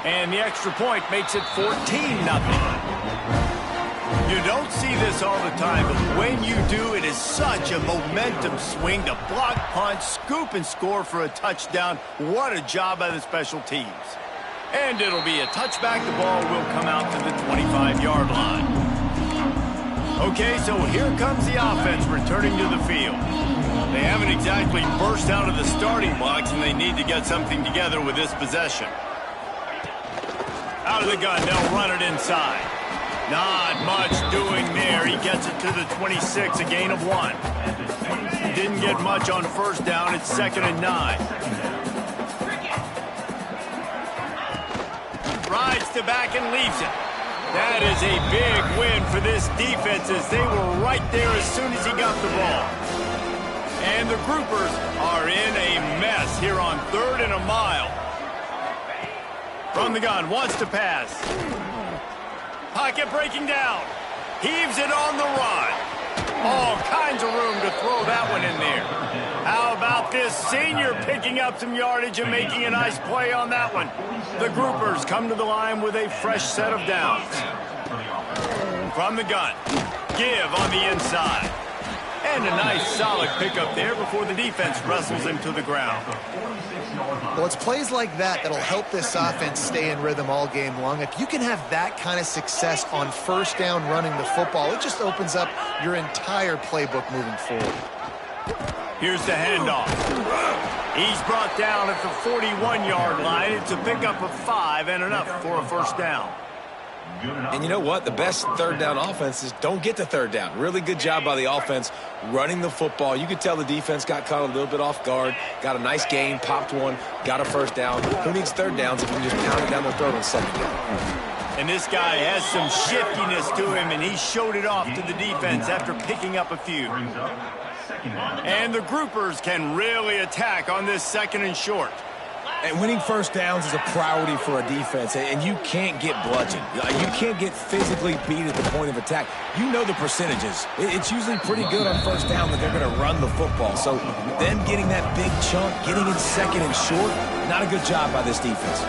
And the extra point makes it 14-0. You don't see this all the time, but when you do, it is such a momentum swing to block, punch, scoop, and score for a touchdown. What a job by the special teams. And it'll be a touchback. The ball will come out to the 25-yard line. Okay, so here comes the offense returning to the field. They haven't exactly burst out of the starting blocks, and they need to get something together with this possession. Out of the gun, they'll run it inside. Not much doing there. He gets it to the 26, a gain of 1. Didn't get much on first down. It's 2nd and 9. Rides to back and leaves it. That is a big win for this defense as they were right there as soon as he got the ball. And the groupers are in a mess here on 3rd and a mile. From the gun, wants to pass. Pocket breaking down. Heaves it on the run. All kinds of room to throw that one in there. How about this senior picking up some yardage and making a nice play on that one? The groupers come to the line with a fresh set of downs. From the gun, give on the inside. And a nice solid pickup there before the defense wrestles him to the ground. Well, it's plays like that that'll help this offense stay in rhythm all game long. If you can have that kind of success on first down running the football, it just opens up your entire playbook moving forward. Here's the handoff. He's brought down at the 41-yard line. It's a pickup of 5 and enough for a first down. And you know what? The best third down offenses don't get to third down. Really good job by the offense running the football. You could tell the defense got caught a little bit off guard, got a nice gain, popped one, got a first down. Who needs third downs if you can just pound it down the throat on 2nd down? And this guy has some shiftiness to him, and he showed it off to the defense after picking up a few. And the groupers can really attack on this 2nd and short. And winning first downs is a priority for a defense, and you can't get bludgeoned. You can't get physically beat at the point of attack. You know the percentages. It's usually pretty good on first down that they're going to run the football. So them getting that big chunk, getting in 2nd and short, not a good job by this defense.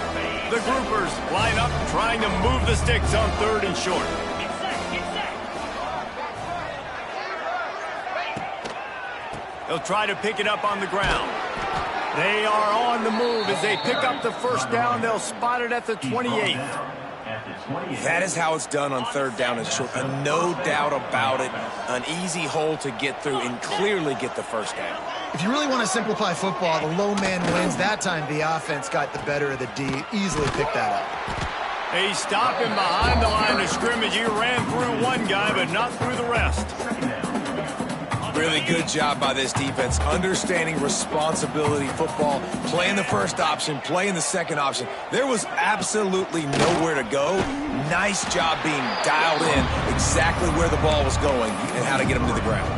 The groupers line up trying to move the sticks on 3rd and short. They'll try to pick it up on the ground. They are on the move as they pick up the first down. They'll spot it at the 28. That is how it's done on 3rd down and short. No doubt about it. An easy hole to get through and clearly get the first down. If you really want to simplify football, the low man wins. That time the offense got the better of the D. Easily picked that up. They stop him behind the line of scrimmage. He ran through one guy, but not through the rest. Really good job by this defense, understanding responsibility football, playing the first option, playing the second option. There was absolutely nowhere to go. Nice job being dialed in exactly where the ball was going and how to get him to the ground.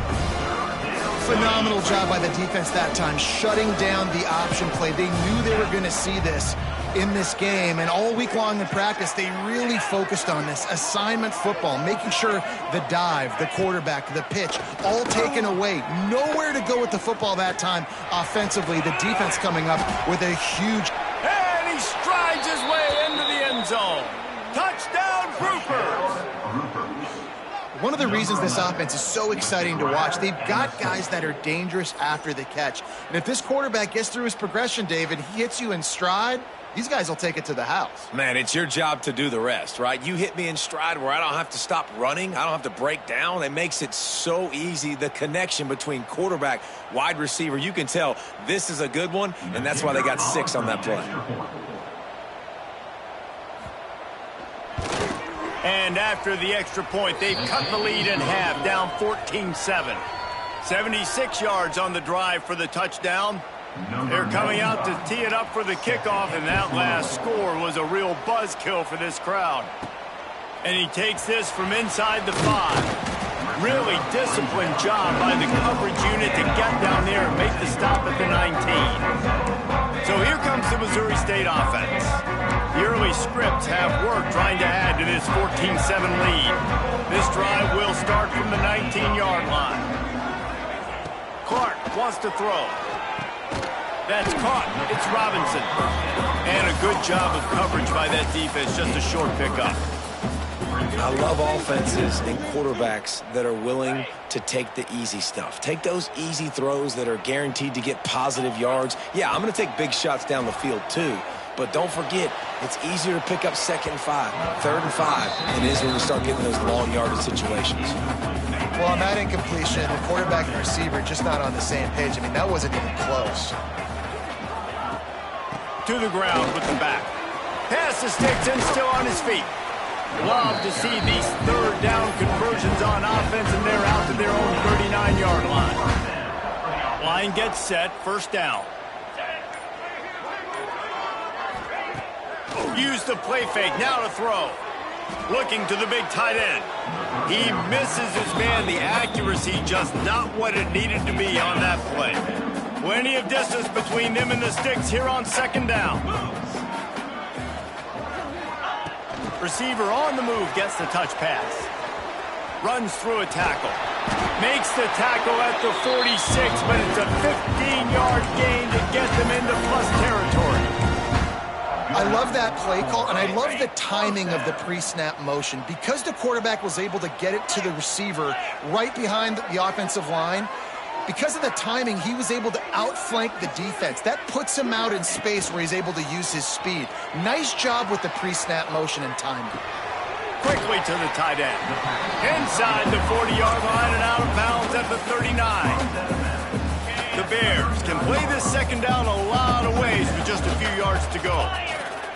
Phenomenal job by the defense that time, shutting down the option play. They knew they were going to see this in this game, and all week long in practice, they really focused on this assignment football, making sure the dive, the quarterback, the pitch, all taken away. Nowhere to go with the football that time offensively. The defense coming up with a huge... And he strides his way into the end zone. Touchdown, Groupers! One of the reasons this offense is so exciting to watch, they've got guys that are dangerous after the catch. And if this quarterback gets through his progression, David, he hits you in stride, these guys will take it to the house. Man, it's your job to do the rest, right? You hit me in stride where I don't have to stop running. I don't have to break down. It makes it so easy. The connection between quarterback, wide receiver, you can tell this is a good one, and that's why they got 6 on that play. And after the extra point, they've cut the lead in half, down 14-7. 76 yards on the drive for the touchdown. They're coming out to tee it up for the kickoff, and that last score was a real buzzkill for this crowd. And he takes this from inside the 5. Really disciplined job by the coverage unit to get down there and make the stop at the 19. So here comes the Missouri State offense. The early scripts have worked trying to add to this 14-7 lead. This drive will start from the 19-yard line. Clark wants to throw. That's caught. It's Robinson. And a good job of coverage by that defense, just a short pickup. I love offenses and quarterbacks that are willing to take the easy stuff. Take those easy throws that are guaranteed to get positive yards. Yeah, I'm going to take big shots down the field too. But don't forget, it's easier to pick up 2nd and 5, 3rd and 5 than it is when you start getting those long yardage situations. Well, on that incompletion, the quarterback and receiver just not on the same page. I mean, that wasn't even close. To the ground with the back. Pass to Stetson, still on his feet. Love to see these 3rd down conversions on offense, and they're out to their own 39-yard line. Line gets set, 1st down. Use the play fake, now to throw. Looking to the big tight end. He misses his man. The accuracy just not what it needed to be on that play. Plenty of distance between them and the sticks here on 2nd down. Receiver on the move, gets the touch pass. Runs through a tackle. Makes the tackle at the 46, but it's a 15-yard gain to get them into plus territory. I love that play call, and I love the timing of the pre-snap motion. Because the quarterback was able to get it to the receiver right behind the offensive line, because of the timing, he was able to outflank the defense. That puts him out in space where he's able to use his speed. Nice job with the pre-snap motion and timing. Quickly to the tight end. Inside the 40-yard line and out of bounds at the 39. The Bears can play this 2nd down a lot of ways with just a few yards to go.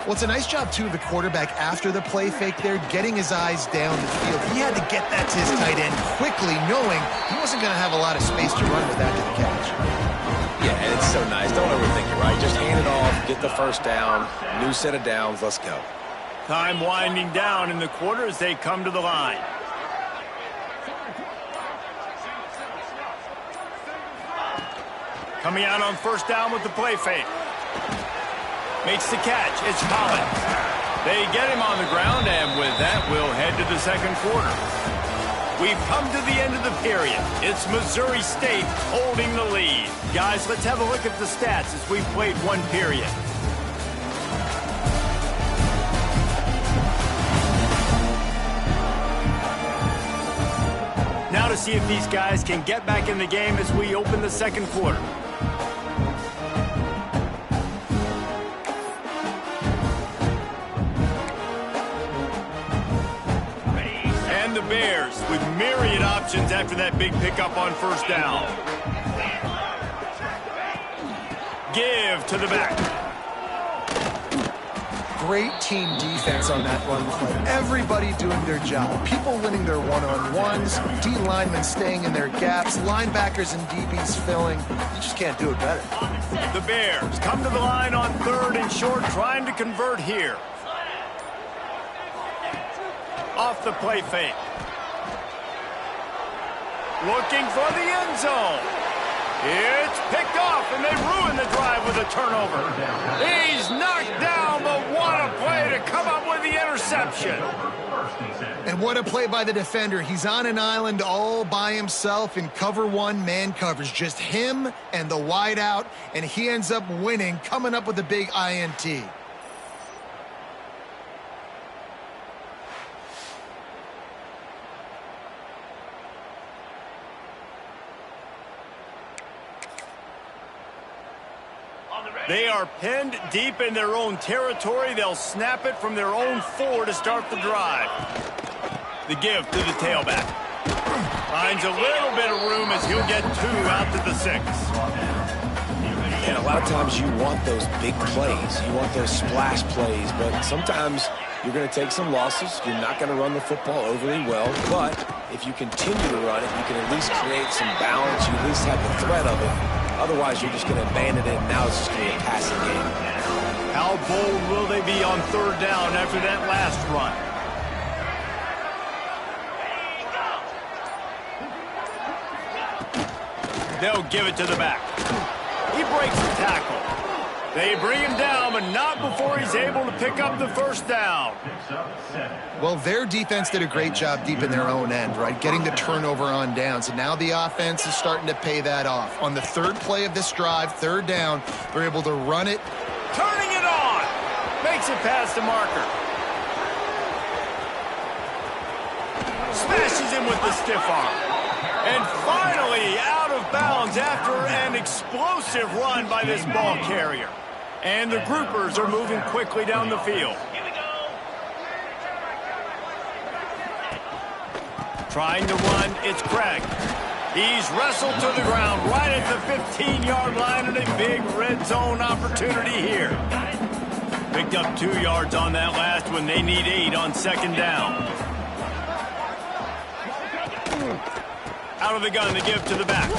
Well, it's a nice job, too, of the quarterback after the play fake there, getting his eyes down the field. He had to get that to his tight end quickly, knowing he wasn't going to have a lot of space to run with that to the catch. Yeah, and it's so nice. Don't overthink it, right? Just hand it off, get the 1st down, new set of downs, let's go. Time winding down in the quarter as they come to the line. Coming out on 1st down with the play fake. Makes the catch. It's Collins. They get him on the ground, and with that, we'll head to the 2nd quarter. We've come to the end of the period. It's Missouri State holding the lead. Guys, let's have a look at the stats as we've played 1 period. Now to see if these guys can get back in the game as we open the 2nd quarter. The Bears with myriad options after that big pickup on 1st down. Give to the back. Great team defense on that run play. Everybody doing their job. People winning their one-on-ones, D linemen staying in their gaps, linebackers and DBs filling. You just can't do it better. The Bears come to the line on 3rd and short, trying to convert here. Off the play fake. Looking for the end zone. It's picked off, and they ruin the drive with a turnover. He's knocked down, but what a play to come up with the interception. And what a play by the defender. He's on an island all by himself in cover 1 man coverage. Just him and the wide out, and he ends up winning, coming up with a big INT. They are pinned deep in their own territory. They'll snap it from their own 4 to start the drive. The give to the tailback. Finds a little bit of room as he'll get 2 out to the 6. And a lot of times you want those big plays. You want those splash plays, but sometimes you're going to take some losses. You're not going to run the football overly well, but if you continue to run it, you can at least create some balance. You at least have the threat of it. Otherwise, you're just going to abandon it, and now it's just going to be a passing game. How bold will they be on 3rd down after that last run? They'll give it to the back. He breaks the tackle. They bring him down, but not before he's able to pick up the 1st down. Well, their defense did a great job deep in their own end, right? Getting the turnover on downs. And now the offense is starting to pay that off. On the 3rd play of this drive, 3rd down, they're able to run it. Turning it on. Makes it past the marker. Smashes him with the stiff arm. And finally out of bounds after an explosive run by this ball carrier. And the groupers are moving quickly down the field. Trying to run, it's Craig. He's wrestled to the ground right at the 15-yard line, and a big red zone opportunity here. Picked up 2 yards on that last one. They need 8 on second down. Out of the gun to give to the back.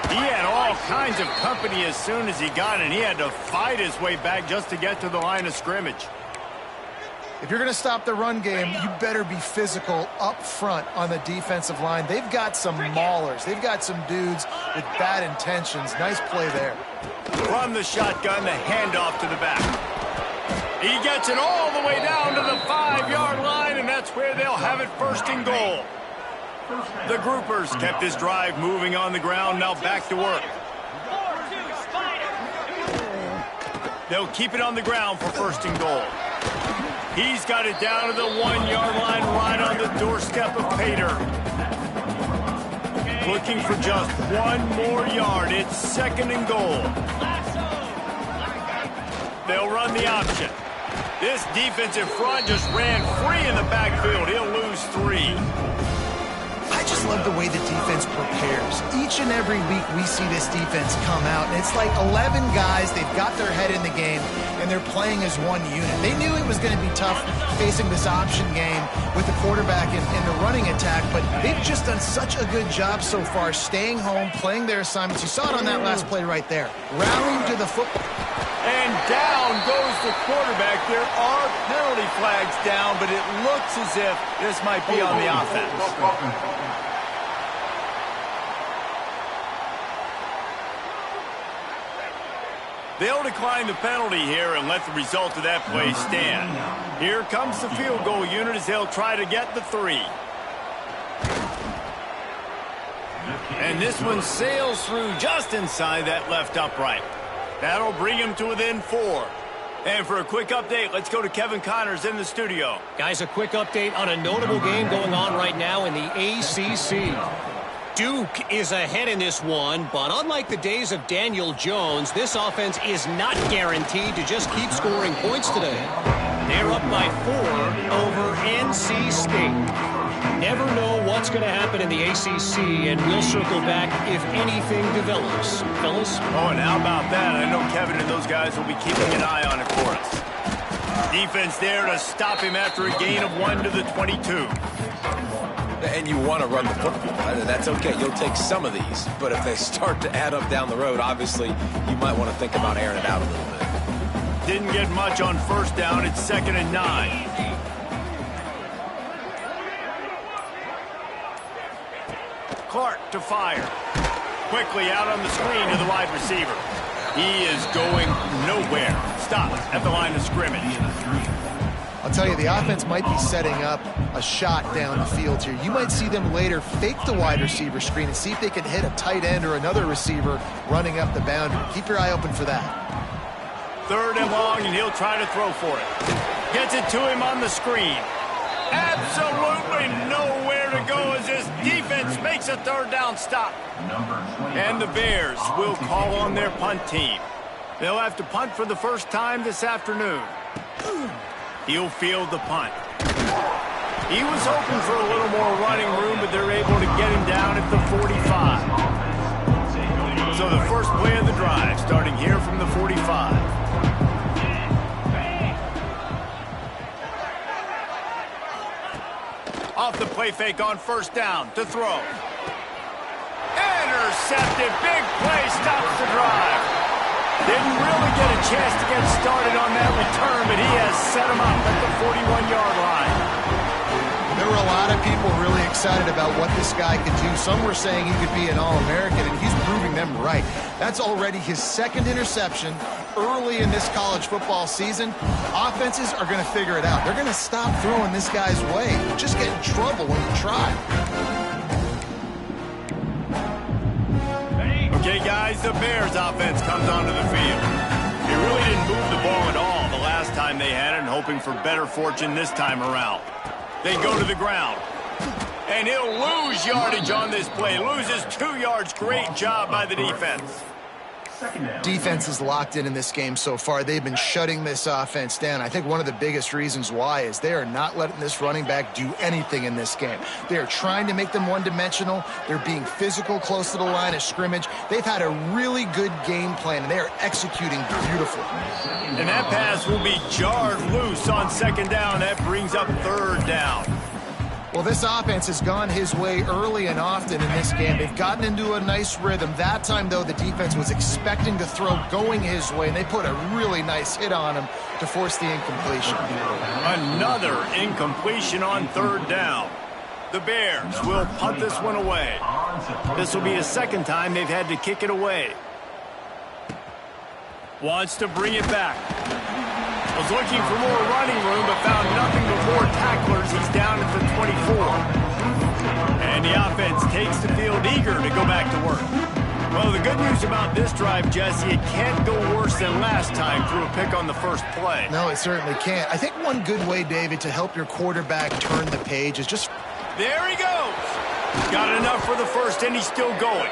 He had all kinds of company as soon as he got it, and he had to fight his way back just to get to the line of scrimmage. If you're going to stop the run game, you better be physical up front on the defensive line. They've got some maulers. They've got some dudes with bad intentions. Nice play there. From the shotgun, the handoff to the back. He gets it all the way down to the 5-yard line, and that's where they'll have it first and goal. The groupers kept this drive moving on the ground, now back to work. They'll keep it on the ground for first and goal. He's got it down to the 1-yard line right on the doorstep of Pater. Looking for just 1 more yard. It's second and goal. They'll run the option. This defensive front just ran free in the backfield. He'll lose 3. I just love the way the defense prepares. Each and every week we see this defense come out, and it's like 11 guys. They've got their head in the game, and they're playing as one unit. They knew it was going to be tough facing this option game with the quarterback in the running attack, but they've just done such a good job so far, staying home, playing their assignments. You saw it on that last play right there. Rallying to the football. And down goes the quarterback. There are penalty flags down, but it looks as if this might be on the offense. They'll decline the penalty here and let the result of that play stand. Here comes the field goal unit as they'll try to get the 3. And this one sails through just inside that left upright. That'll bring him to within 4. And for a quick update, let's go to Kevin Connors in the studio. Guys, a quick update on a notable game going on right now in the ACC. Duke is ahead in this one, but unlike the days of Daniel Jones, this offense is not guaranteed to just keep scoring points today. They're up by 4 over NC State. Never know what's going to happen in the ACC, and we'll circle back if anything develops. Fellas? Oh, and how about that? I know Kevin and those guys will be keeping an eye on it for us. Defense there to stop him after a gain of 1 to the 22. And you want to run the football. That's okay. You'll take some of these. But if they start to add up down the road, obviously, you might want to think about airing it out a little bit. Didn't get much on first down. It's 2nd and 9. Clark to fire. Quickly out on the screen to the wide receiver. He is going nowhere. Stops at the line of scrimmage. I'll tell you, the offense might be setting up a shot down the field here. You might see them later fake the wide receiver screen and see if they can hit a tight end or another receiver running up the boundary. Keep your eye open for that. 3rd and long, and he'll try to throw for it. Gets it to him on the screen. Absolutely nowhere to go as this defense makes a 3rd down stop. And the Bears will call on their punt team. They'll have to punt for the first time this afternoon. He'll field the punt. He was hoping for a little more running room, but they're able to get him down at the 45. So the first play of the drive, starting here from the 45. Off the play fake on first down to throw. Intercepted. Big play stops the drive. Didn't really get a chance to get started on that return, but he has set him up at the 41-yard line. There were a lot of people really excited about what this guy could do. Some were saying he could be an All-American, and he's proving them right. That's already his 2nd interception early in this college football season. Offenses are going to figure it out. They're going to stop throwing this guy's way. You just get in trouble when you try. Okay, guys, the Bears offense comes onto the field. He really didn't move the ball at all the last time time they had it and hoping for better fortune this time around. They go to the ground. And he'll lose yardage on this play. Loses 2 yards. Great job by the defense. Defense is locked in this game so far. They've been shutting this offense down. I think one of the biggest reasons why is they are not letting this running back do anything in this game. They are trying to make them one-dimensional. They're being physical close to the line of scrimmage. They've had a really good game plan, and they are executing beautifully. And that pass will be jarred loose on 2nd down. That brings up 3rd down. Well, this offense has gone his way early and often in this game. They've gotten into a nice rhythm. That time, though, the defense was expecting to throw going his way, and they put a really nice hit on him to force the incompletion. Another incompletion on 3rd down. The Bears will punt this one away. This will be a 2nd time they've had to kick it away. Wants to bring it back. Was looking for more running room, but found nothing but more tacklers. He's down at the 24. And the offense takes the field eager to go back to work. Well, the good news about this drive, Jesse, it can't go worse than last time through a pick on the first play. No, it certainly can't. I think one good way, David, to help your quarterback turn the page is just... There he goes. Got enough for the first, and he's still going.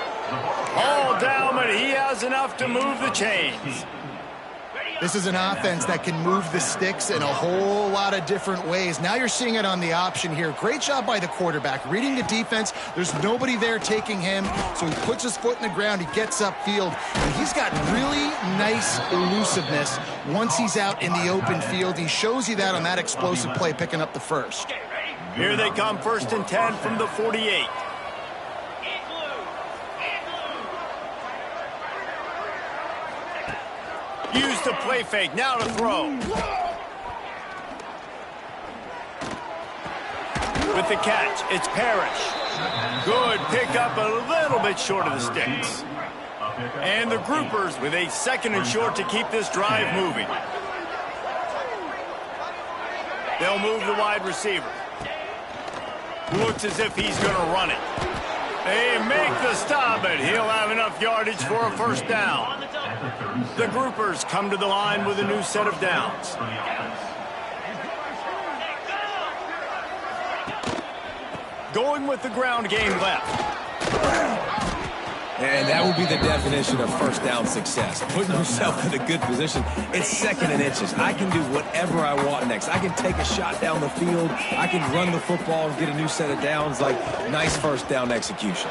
All down, but he has enough to move the chains. This is an offense that can move the sticks in a whole lot of different ways. Now you're seeing it on the option here. Great job by the quarterback. Reading the defense, there's nobody there taking him, so he puts his foot in the ground, he gets upfield, and he's got really nice elusiveness once he's out in the open field. He shows you that on that explosive play, picking up the first. Here they come, 1st and 10 from the 48. Use the play fake, now to throw. With the catch, it's Parrish. Good pickup, a little bit short of the sticks. And the groupers with a 2nd and short to keep this drive moving. They'll move the wide receiver. Looks as if he's going to run it. They make the stop, but he'll have enough yardage for a 1st down. The groupers come to the line with a new set of downs. Going with the ground game left. And that will be the definition of 1st down success. Putting yourself in a good position. It's 2nd and inches. I can do whatever I want next. I can take a shot down the field. I can run the football and get a new set of downs. Like, nice 1st down execution.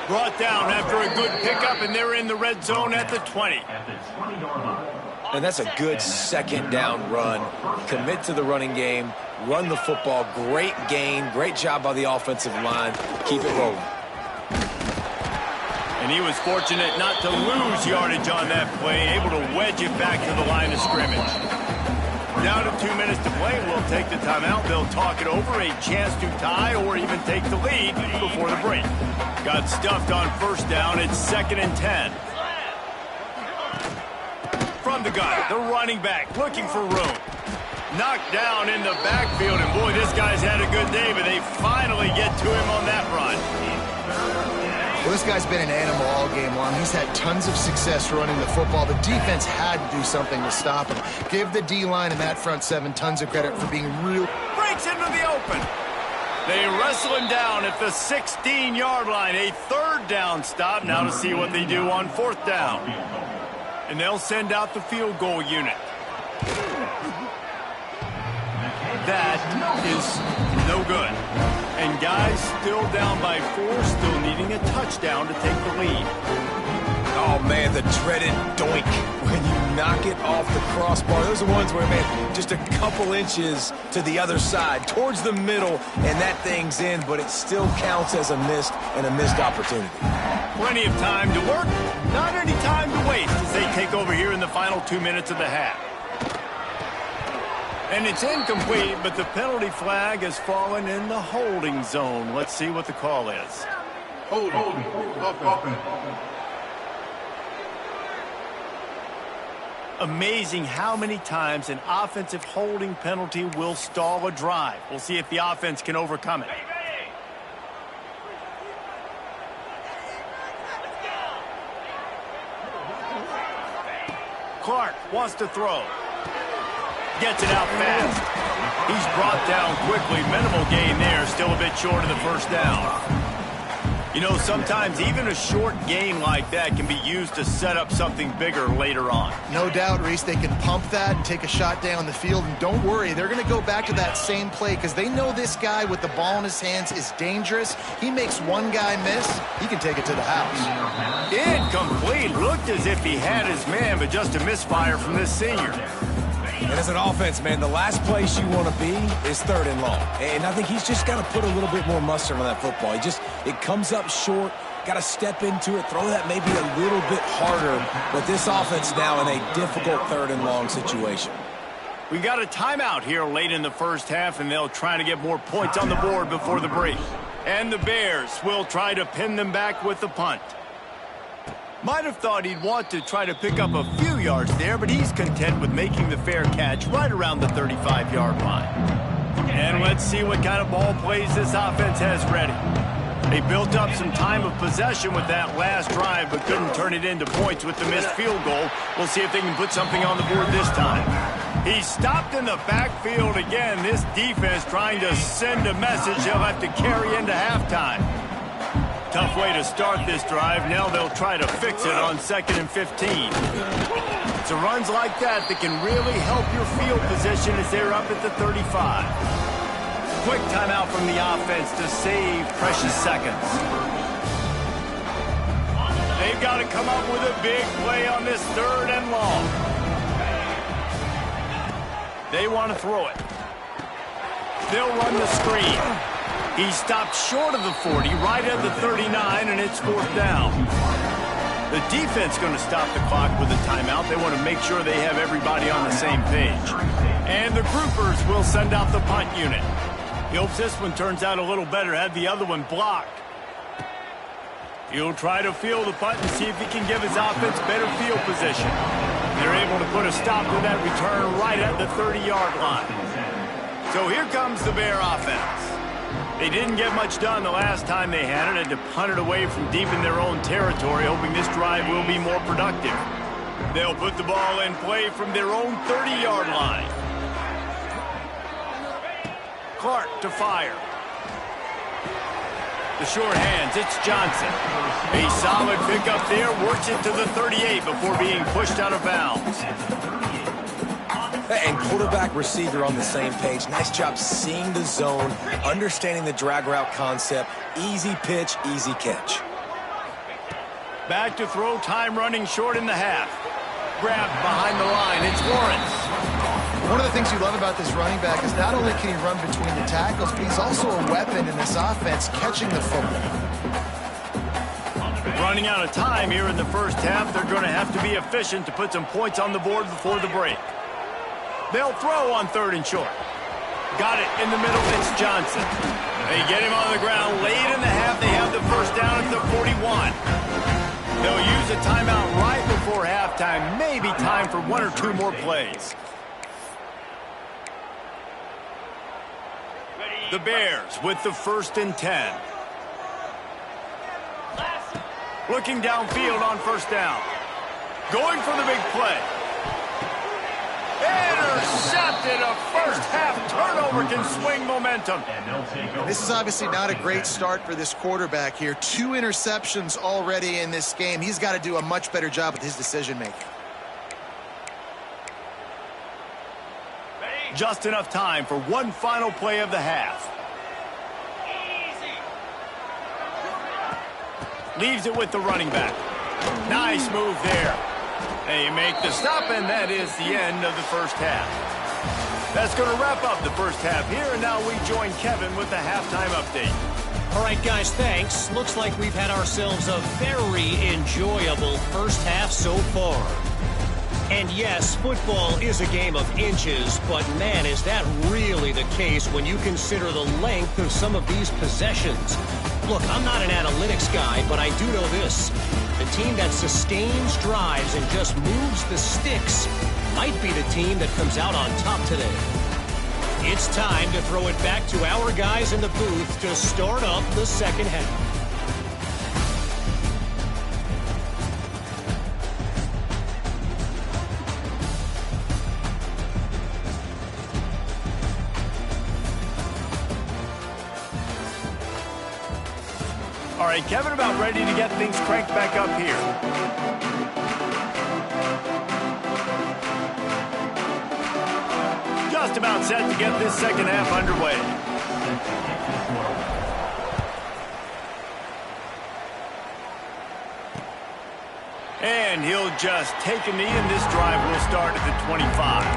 Brought down after a good pickup, and they're in the red zone at the 20. And that's a good 2nd down run. Commit to the running game. Run the football. Great gain. Great job by the offensive line. Keep it rolling. And he was fortunate not to lose yardage on that play, able to wedge it back to the line of scrimmage. Down to 2 minutes to play, we'll take the timeout. They'll talk it over, a chance to tie or even take the lead before the break. Got stuffed on 1st down, it's 2nd and 10. From the gun, the running back looking for room. Knocked down in the backfield, and boy, this guy's had a good day, but they finally get to him on that run. Well, this guy's been an animal all game long. He's had tons of success running the football. The defense had to do something to stop him. Give the D-line and that front 7 tons of credit for being real. Breaks into the open. They wrestle him down at the 16-yard line. A 3rd down stop. Now to see what they do on 4th down. And they'll send out the field goal unit. That is no good. And guys still down by 4, still needing a touchdown to take the lead. Oh, man, the dreaded doink when you knock it off the crossbar. Those are ones where, man, just a couple inches to the other side, towards the middle, and that thing's in, but it still counts as a missed opportunity. Plenty of time to work, not any time to waste as they take over here in the final 2 minutes of the half. And it's incomplete, but the penalty flag has fallen in the holding zone. Let's see what the call is. Holding. Amazing how many times an offensive holding penalty will stall a drive. We'll see if the offense can overcome it. Clark wants to throw. gets it out fast. He's brought down quickly. Minimal gain there. Still a bit short of the first down. You know, sometimes even a short gain like that can be used to set up something bigger later on. No doubt, Reese, they can pump that and take a shot down the field. And don't worry, they're going to go back to that same play because they know this guy with the ball in his hands is dangerous. He makes one guy miss, he can take it to the house. Incomplete. Looked as if he had his man, but just a misfire from this senior. And as an offense, man, the last place you want to be is 3rd and long. And I think he's just got to put a little bit more mustard on that football. It comes up short, got to step into it, throw that maybe a little bit harder. But this offense now in a difficult 3rd and long situation. We got a timeout here late in the first half, and they'll try to get more points on the board before the break. And the Bears will try to pin them back with the punt. Might have thought he'd want to try to pick up a few yards there, but he's content with making the fair catch right around the 35-yard line. And let's see what kind of ball plays this offense has ready. They built up some time of possession with that last drive, but couldn't turn it into points with the missed field goal. We'll see if they can put something on the board this time. He's stopped in the backfield again. This defense trying to send a message they'll have to carry into halftime. Tough way to start this drive. Now they'll try to fix it on 2nd and 15. It's runs like that that can really help your field position as they're up at the 35. Quick timeout from the offense to save precious seconds. They've got to come up with a big play on this 3rd and long. They want to throw it. They'll run the screen. He stopped short of the 40, right at the 39, and it's 4th down. The defense going to stop the clock with a timeout. They want to make sure they have everybody on the same page. And the groupers will send out the punt unit. He hopes this one turns out a little better. Had the other one blocked. He'll try to field the punt and see if he can give his offense better field position. They're able to put a stop to that return right at the 30-yard line. So here comes the Bear offense. They didn't get much done the last time they had it. Had to punt it away from deep in their own territory, hoping this drive will be more productive. They'll put the ball in play from their own 30-yard line. Clark to fire. The short hands, it's Johnson. A solid pickup there, works it to the 38 before being pushed out of bounds. And quarterback receiver on the same page. Nice job seeing the zone, understanding the drag route concept. Easy pitch, easy catch. Back to throw, time running short in the half. Grabbed behind the line, it's Lawrence. One of the things you love about this running back is not only can he run between the tackles, but he's also a weapon in this offense, catching the football. Running out of time here in the first half. They're going to have to be efficient to put some points on the board before the break. They'll throw on 3rd and short. Got it in the middle. It's Johnson. They get him on the ground late in the half. They have the first down at the 41. They'll use a timeout right before halftime. Maybe time for 1 or 2 more plays. The Bears with the 1st and 10. Looking downfield on 1st down. Going for the big play. Intercepted. A first half turnover can swing momentum. This is obviously not a great start for this quarterback here. 2 interceptions already in this game. He's got to do a much better job with his decision making. Just enough time for one final play of the half. Leaves it with the running back. Nice move there. They make the stop, and that is the end of the first half. That's going to wrap up the first half here, and now we join Kevin with the halftime update. All right, guys, thanks. Looks like we've had ourselves a very enjoyable first half so far. And yes, football is a game of inches, but man, is that really the case when you consider the length of some of these possessions. Look, I'm not an analytics guy, but I do know this. The team that sustains drives and just moves the sticks might be the team that comes out on top today. It's time to throw it back to our guys in the booth to start up the second half. right, Kevin, about ready to get things cranked back up here. Just about set to get this second half underway. And he'll just take a knee, and this drive will start at the 25.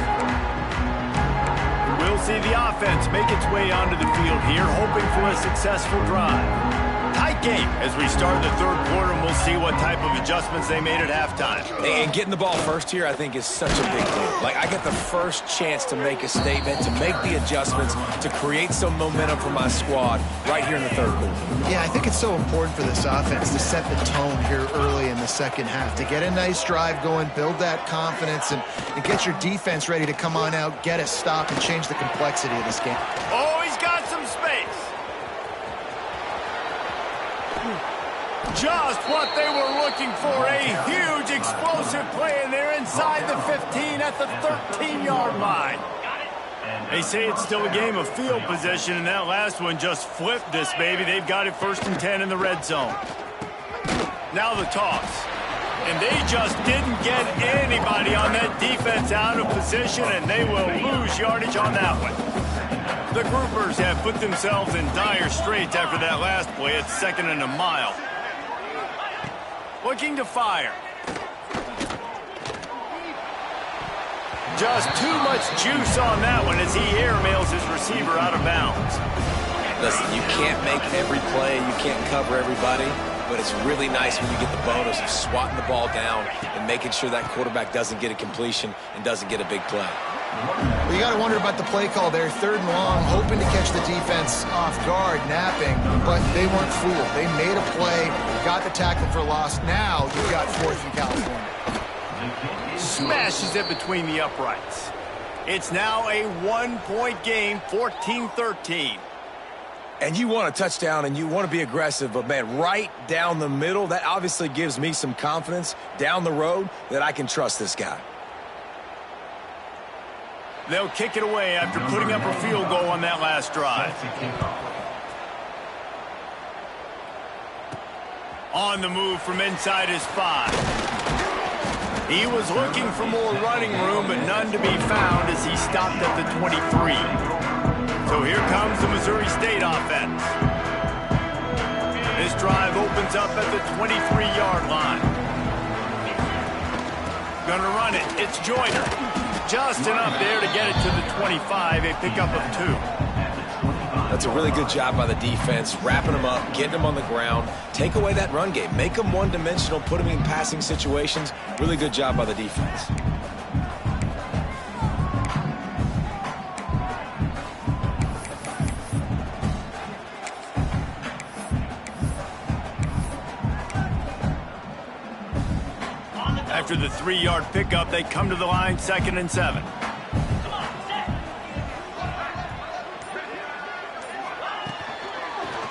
We'll see the offense make its way onto the field here, hoping for a successful drive. Tight game as we start the third quarter, and we'll see what type of adjustments they made at halftime. And getting the ball first here, I think, is such a big deal. Like, I get the first chance to make a statement, to make the adjustments, to create some momentum for my squad right here in the third quarter. Yeah, I think it's so important for this offense to set the tone here early in the second half, to get a nice drive going, build that confidence, and get your defense ready to come on out, get a stop, and change the complexity of this game. Oh, he's got some space. Just what they were looking for, a huge explosive play, and they're inside the 15 at the 13-yard line. They say it's still a game of field position, and that last one just flipped this baby. They've got it 1st and 10 in the red zone. Now the toss. And they just didn't get anybody on that defense out of position, and they will lose yardage on that one. The groupers have put themselves in dire straits after that last play. It's 2nd and a mile. Looking to fire. Just too much juice on that one as he airmails his receiver out of bounds. Listen, you can't make every play, you can't cover everybody, but it's really nice when you get the bonus of swatting the ball down and making sure that quarterback doesn't get a completion and doesn't get a big play. Well, you got to wonder about the play call there. 3rd and long, hoping to catch the defense off guard, napping, but they weren't fooled. They made a play, got the tackle for loss. Now you've got 4th and California. Smashes it between the uprights. It's now a 1-point game, 14-13. And you want a touchdown and you want to be aggressive, but, man, right down the middle, that obviously gives me some confidence down the road that I can trust this guy. They'll kick it away after putting up a field goal on that last drive. On the move from inside his 5. He was looking for more running room, but none to be found as he stopped at the 23. So here comes the Missouri State offense. This drive opens up at the 23-yard line. Gonna run it. It's Joyner. Just enough there to get it to the 25, a pickup of 2. That's a really good job by the defense, wrapping them up, getting them on the ground, take away that run game, make them one-dimensional, put them in passing situations. Really good job by the defense. After the 3-yard pickup, they come to the line 2nd and 7.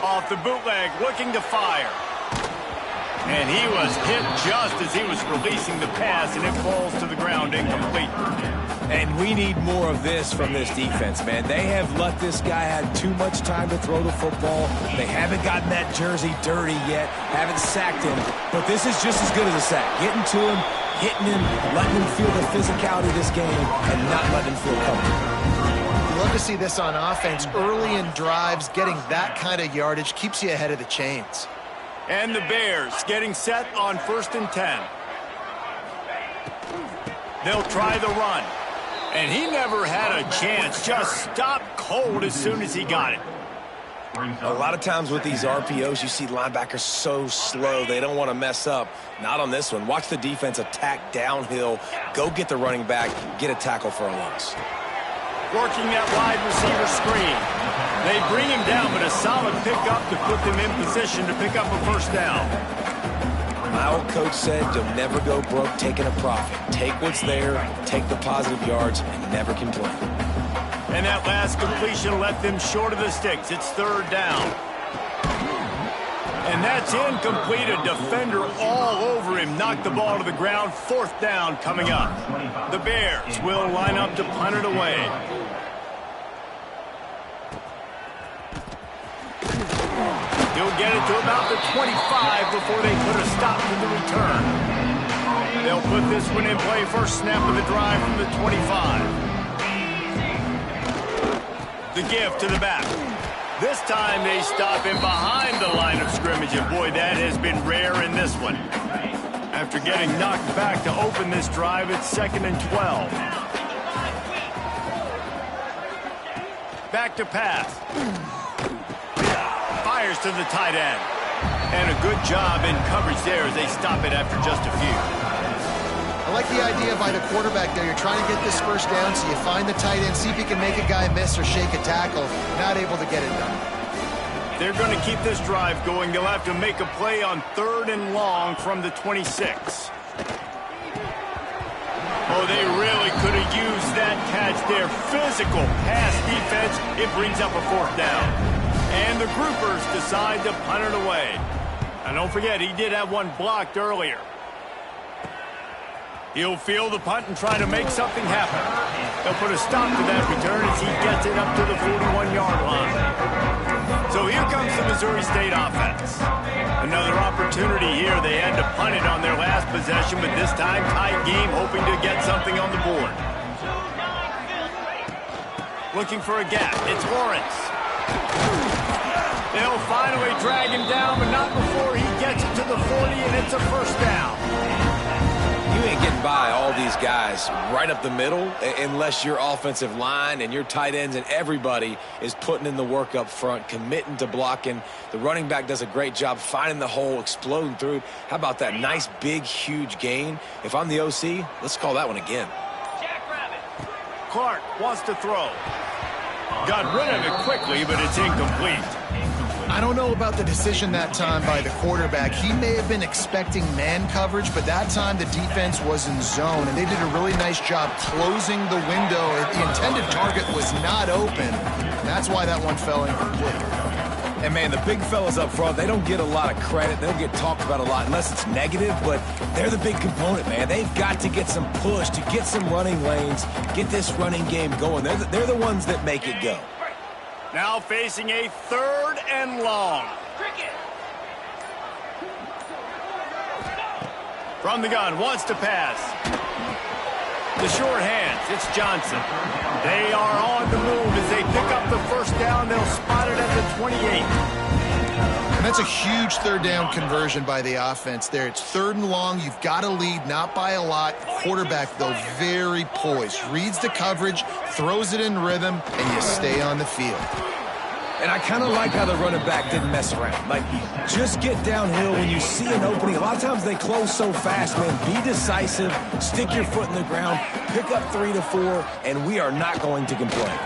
Off the bootleg, looking to fire. And he was hit just as he was releasing the pass, and it falls to the ground incomplete. And we need more of this from this defense, man. They have let this guy have too much time to throw the football. They haven't gotten that jersey dirty yet, haven't sacked him. But this is just as good as a sack. Getting to him, hitting him, letting him feel the physicality of this game, and not letting him feel comfortable. You love to see this on offense. Early in drives, getting that kind of yardage keeps you ahead of the chains. And the Bears getting set on 1st and 10. They'll try the run. And he never had a chance. Just stopped cold as soon as he got it. A lot of times with these RPOs, you see linebackers so slow, they don't want to mess up. Not on this one. Watch the defense attack downhill, go get the running back, get a tackle for a loss. Working that wide receiver screen. They bring him down, but a solid pickup to put them in position to pick up a 1st down. My old coach said, you'll never go broke taking a profit. Take what's there, take the positive yards, and never complain. And that last completion left them short of the sticks. It's 3rd down. And that's incomplete. A defender all over him. Knocked the ball to the ground. 4th down coming up. The Bears will line up to punt it away. He'll get it to about the 25 before they put a stop to the return. They'll put this one in play first snap of the drive from the 25. The give to the back. This time they stop him behind the line of scrimmage, and boy, that has been rare in this one. After getting knocked back to open this drive, it's 2nd and 12. Back to pass. Fires to the tight end. And a good job in coverage there as they stop it after just a few. I like the idea by the quarterback there. You're trying to get this first down, so you find the tight end, see if you can make a guy miss or shake a tackle. Not able to get it done. They're going to keep this drive going. They'll have to make a play on 3rd and long from the 26. Oh, they really could have used that catch there. Physical pass defense. It brings up a 4th down. And the groupers decide to punt it away. And don't forget, he did have one blocked earlier. He'll field the punt and try to make something happen. They'll put a stop to that return as he gets it up to the 41-yard line. So here comes the Missouri State offense. Another opportunity here. They had to punt it on their last possession, but this time tight game, hoping to get something on the board. Looking for a gap. It's Lawrence. They'll finally drag him down, but not before he gets it to the 40, and it's a first down. You ain't getting by all these guys right up the middle unless your offensive line and your tight ends and everybody is putting in the work up front, committing to blocking. The running back does a great job finding the hole, exploding through. How about that nice, big, huge gain? If I'm the OC, let's call that one again. Clark wants to throw. Got rid of it quickly, but it's incomplete. I don't know about the decision that time by the quarterback. He may have been expecting man coverage, but that time the defense was in zone, and they did a really nice job closing the window. The intended target was not open. That's why that one fell incomplete. And, man, the big fellas up front, they don't get a lot of credit. They don't get talked about a lot unless it's negative, but they're the big component, man. They've got to get some push, to get some running lanes, get this running game going. They're the ones that make it go. Now facing a 3rd and long. From the gun, wants to pass. The short hands, it's Johnson. They are on the move as they pick up the first down. They'll spot it at the 28. And that's a huge 3rd down conversion by the offense there. It's 3rd and long. You've got to lead, not by a lot. Quarterback, though, very poised. Reads the coverage, throws it in rhythm, and you stay on the field. And I kind of like how the running back didn't mess around. Like, just get downhill when you see an opening. A lot of times they close so fast, man. Be decisive, stick your foot in the ground, pick up 3 to 4, and we are not going to complain.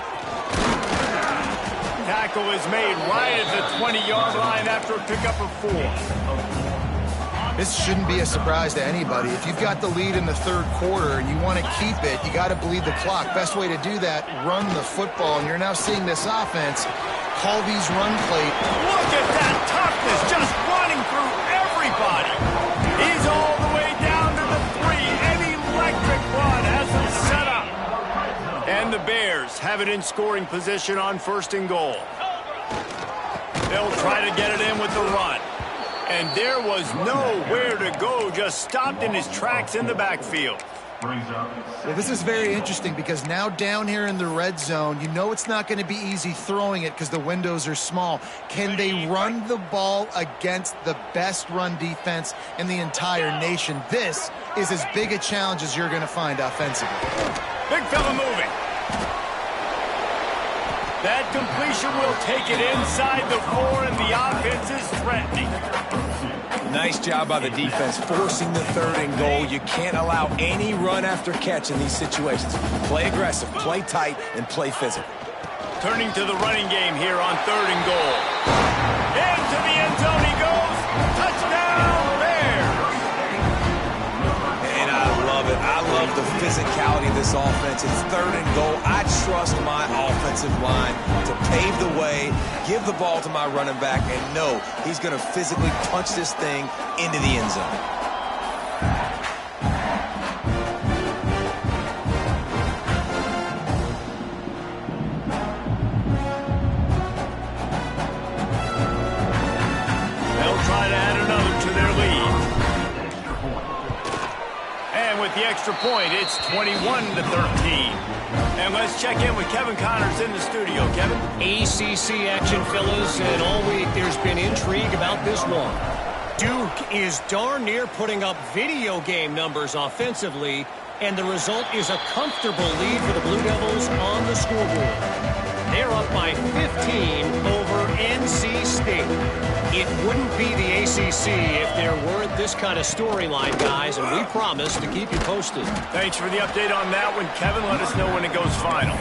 Tackle is made right at the 20-yard line after a pickup of 4. This shouldn't be a surprise to anybody. If you've got the lead in the 3rd quarter and you want to keep it, you got to bleed the clock. Best way to do that, run the football. And you're now seeing this offense call these run plays. Look at that toughness, just running through everybody. He's all the way down to the 3. An electric run has him set up. And the Bears have it in scoring position on 1st and goal. They'll try to get it in with the run. And there was nowhere to go, just stopped in his tracks in the backfield. Well, this is very interesting because now down here in the red zone, you know it's not going to be easy throwing it because the windows are small. Can they run the ball against the best run defense in the entire nation? This is as big a challenge as you're going to find offensively. Big fella moving. That completion will take it inside the 4, and the offense is threatening. Nice job by the defense, forcing the 3rd and goal. You can't allow any run after catch in these situations. Play aggressive, play tight, and play physical. Turning to the running game here on 3rd and goal. Into the end zone he goes. Touchdown, Bears! And I love it. I love the physicality of this offense. It's 3rd and goal. I trust my offensive line to pave the way, give the ball to my running back, and know he's going to physically punch this thing into the end zone. the extra point. It's 21-13. And let's check in with Kevin Connors in the studio. Kevin? ACC action, fellas, and all week there's been intrigue about this one. Duke is darn near putting up video game numbers offensively, and the result is a comfortable lead for the Blue Devils on the scoreboard. They're up by 15 over NC State. It wouldn't be the ACC if there weren't this kind of storyline, guys, and we promise to keep you posted. Thanks for the update on that one, Kevin. Let us know when it goes final.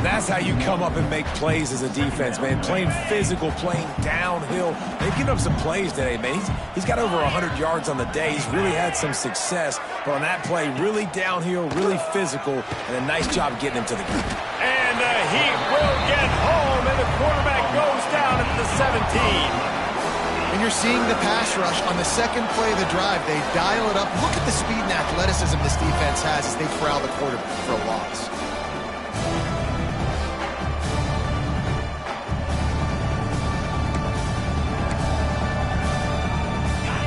That's how you come up and make plays as a defense, man. Playing physical, playing downhill. They've given up some plays today, man. He's got over 100 yards on the day. He's really had some success. But on that play, really downhill, really physical, and a nice job getting him to the ground. And he will get home, and the quarterback goes down at the 17. And you're seeing the pass rush on the second play of the drive. They dial it up. Look at the speed and athleticism this defense has as they corral the quarterback for a loss.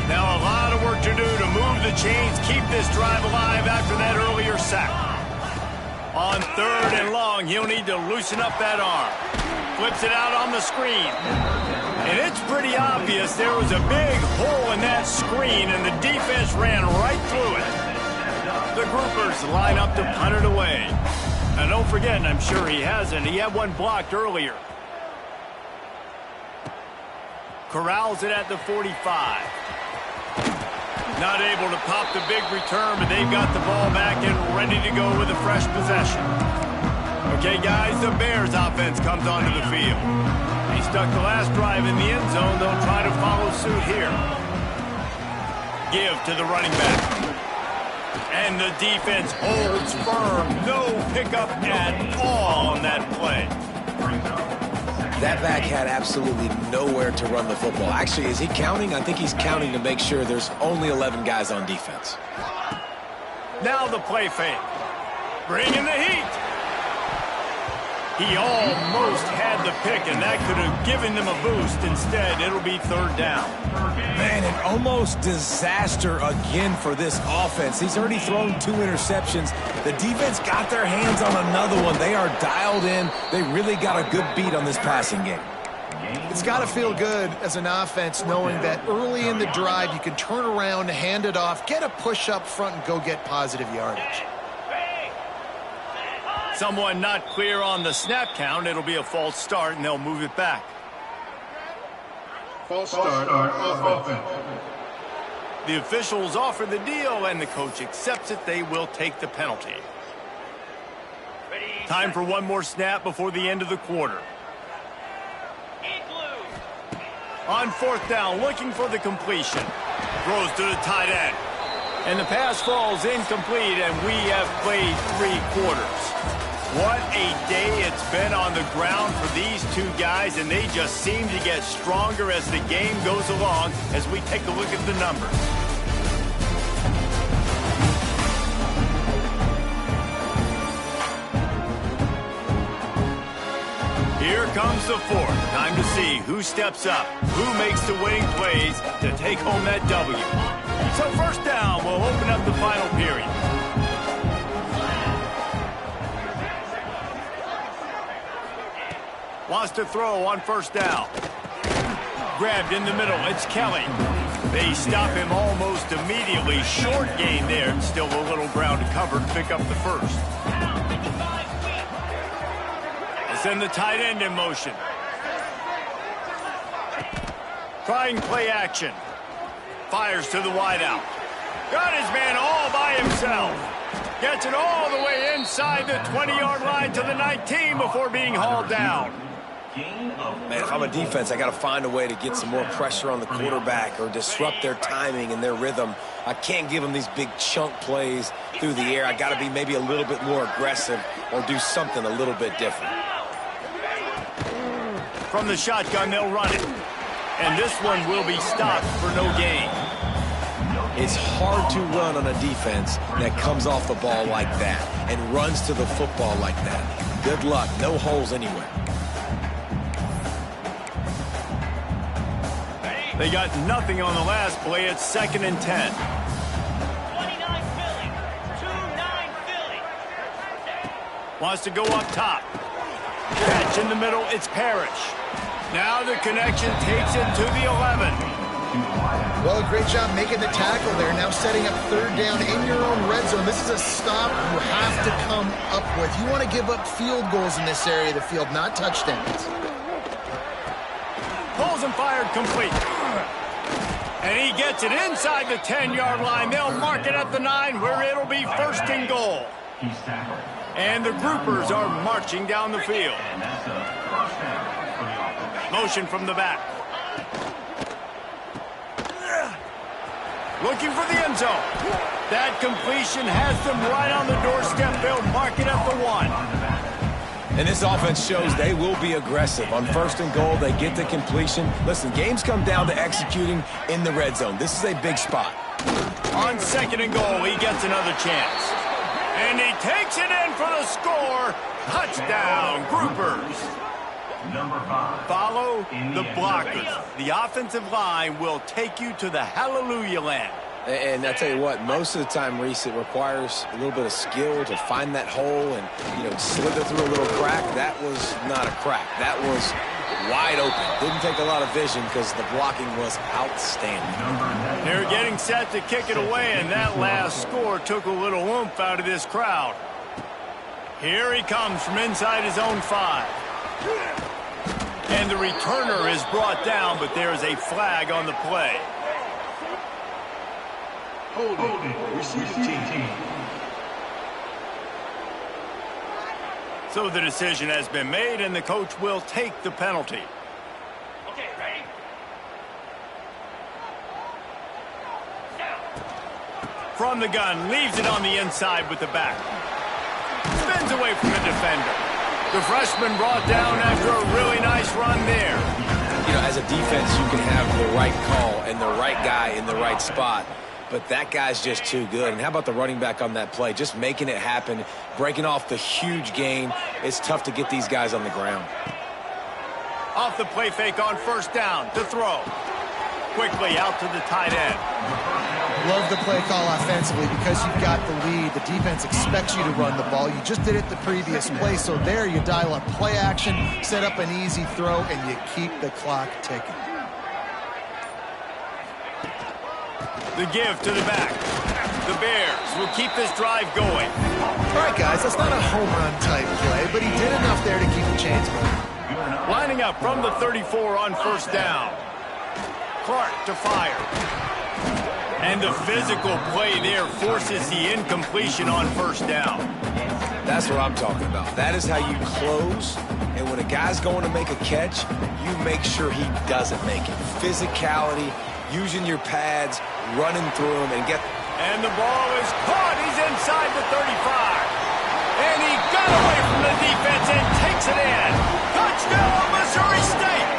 Now a lot of work to do to move the chains, keep this drive alive after that earlier sack. On 3rd and long, he'll need to loosen up that arm. Flips it out on the screen. And it's pretty obvious there was a big hole in that screen, and the defense ran right through it. The groupers line up to punt it away. And don't forget, and I'm sure he hasn't, he had one blocked earlier. Corrals it at the 45. Not able to pop the big return, but they've got the ball back and ready to go with a fresh possession. Okay, guys, the Bears offense comes onto the field. They stuck the last drive in the end zone. They'll try to follow suit here. Give to the running back. And the defense holds firm. No pickup at all on that play. That back had absolutely nowhere to run the football. Actually, is he counting? I think he's counting to make sure there's only 11 guys on defense. Now the play fake. Bring in the heat. He almost had the pick, and that could have given them a boost. Instead, it'll be 3rd down. Man, an almost disaster again for this offense. He's already thrown 2 interceptions. The defense got their hands on another one. They are dialed in. They really got a good beat on this passing game. It's got to feel good as an offense knowing that early in the drive you can turn around, hand it off, get a push up front, and go get positive yardage. Someone not clear on the snap count. It'll be a false start, and they'll move it back. False start offense. The officials offer the deal, and the coach accepts it. They will take the penalty. Time for one more snap before the end of the quarter. On 4th down, looking for the completion. Throws to the tight end. And the pass falls incomplete, and we have played 3 quarters. What a day it's been on the ground for these 2 guys, and they just seem to get stronger as the game goes along as we take a look at the numbers. Here comes the 4th. Time to see who steps up, who makes the winning plays to take home that W. So 1st down will open up the final period. Wants to throw on 1st down. Grabbed in the middle. It's Kelly. They stop him almost immediately. Short gain there. And still a little ground to cover to pick up the 1st. They send the tight end in motion. Trying play action. Fires to the wideout. Got his man all by himself. Gets it all the way inside the 20-yard line to the 19 before being hauled down. Man, if I'm a defense, I got to find a way to get some more pressure on the quarterback or disrupt their timing and their rhythm. I can't give them these big chunk plays through the air. I got to be maybe a little bit more aggressive or do something a little bit different. From the shotgun, they'll run it. And this one will be stopped for no gain. It's hard to run on a defense that comes off the ball like that and runs to the football like that. Good luck. No holes anywhere. They got nothing on the last play. It's 2nd and 10. Wants to go up top. Catch in the middle, it's Parrish. Now the connection takes it to the 11. Well, a great job making the tackle there. Now setting up third down in your own red zone. This is a stop you have to come up with. You want to give up field goals in this area of the field, not touchdowns. Pulls and fired complete. And he gets it inside the 10-yard line. They'll mark it at the 9 where it'll be first and goal. And the groupers are marching down the field. Motion from the back. Looking for the end zone. That completion has them right on the doorstep. They'll mark it at the 1. And this offense shows they will be aggressive. On first and goal, they get the completion. Listen, games come down to executing in the red zone. This is a big spot. On second and goal, he gets another chance. And he takes it in for the score. Touchdown, groupers. Follow the blockers. The offensive line will take you to the hallelujah land. And I tell you what, most of the time, Reese, it requires a little bit of skill to find that hole and, slither through a little crack. That was not a crack. That was wide open. Didn't take a lot of vision because the blocking was outstanding. They're getting set to kick it away, and that last score took a little oomph out of this crowd. Here he comes from inside his own 5. And the returner is brought down, but there is a flag on the play. Holding. Receiving team. So the decision has been made, and the coach will take the penalty. Okay, ready? From the gun, leaves it on the inside with the back. Spins away from the defender. The freshman brought down after a really nice run there. As a defense, you can have the right call and the right guy in the right spot, but that guy's just too good. And how about the running back on that play? Just making it happen, breaking off the huge gain. It's tough to get these guys on the ground. Off the play fake on first down to throw. Quickly out to the tight end. Love the play call offensively because you've got the lead. The defense expects you to run the ball. You just did it the previous play, so there you dial up play action, set up an easy throw, and you keep the clock ticking. The give to the back. The Bears will keep this drive going. All right, guys, that's not a home run type play, but he did enough there to keep the chains moving. Lining up from the 34 on first down. Clark to fire. And the physical play there forces the incompletion on first down. That's what I'm talking about. That is how you close. And when a guy's going to make a catch, you make sure he doesn't make it. Physicality, using your pads, running through them, and get... And the ball is caught. He's inside the 35. And he got away from the defense and takes it in. Touchdown, Missouri State.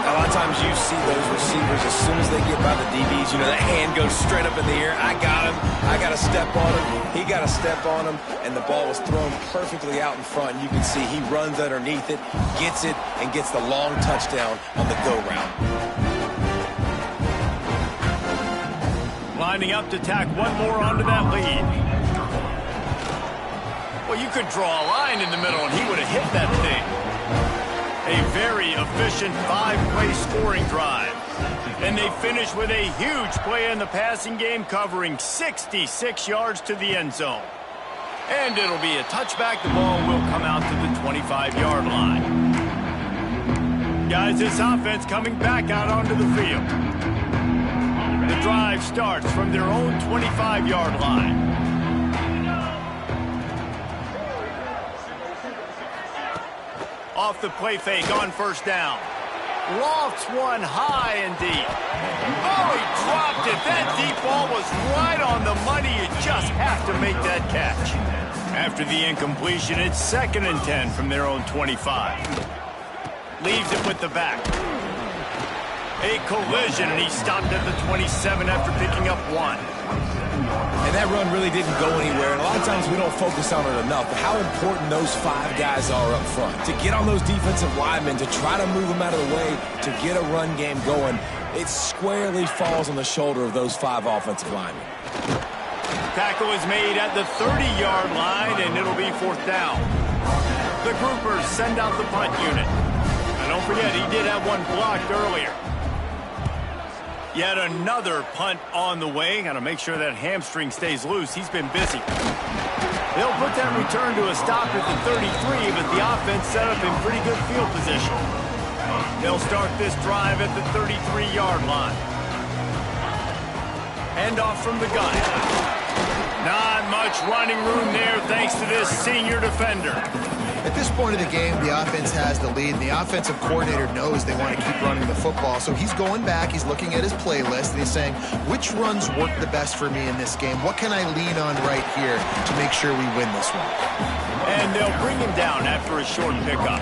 A lot of times you see those receivers, as soon as they get by the DBs, that hand goes straight up in the air. I got him. I got to step on him. He got to step on him, and the ball was thrown perfectly out in front. And you can see he runs underneath it, gets it, and gets the long touchdown on the go route. Lining up to tack one more onto that lead. Well, you could draw a line in the middle, and he would have hit that thing. A very efficient 5-play scoring drive. And they finish with a huge play in the passing game, covering 66 yards to the end zone. And it'll be a touchback. The ball will come out to the 25-yard line. Guys, this offense coming back out onto the field. The drive starts from their own 25-yard line. Off the play fake on first down. Lofts one high and deep. Oh, he dropped it. That deep ball was right on the money. You just have to make that catch. After the incompletion, it's 2nd and 10 from their own 25. Leaves it with the back. A collision, and he stopped at the 27 after picking up 1. And that run really didn't go anywhere. And a lot of times we don't focus on it enough. But how important those 5 guys are up front. To get on those defensive linemen, to try to move them out of the way, to get a run game going, it squarely falls on the shoulder of those 5 offensive linemen. Tackle is made at the 30-yard line, and it'll be 4th down. The groupers send out the punt unit. And don't forget, he did have one blocked earlier. Yet another punt on the way. Got to make sure that hamstring stays loose. He's been busy. They'll put that return to a stop at the 33, but the offense set up in pretty good field position. They'll start this drive at the 33-yard line. Hand off from the gun. Not much running room there thanks to this senior defender. At this point of the game, the offense has the lead, and the offensive coordinator knows they want to keep running the football. So he's going back, he's looking at his playlist, and he's saying, which runs work the best for me in this game? What can I lean on right here to make sure we win this one? And they'll bring him down after a short pickup.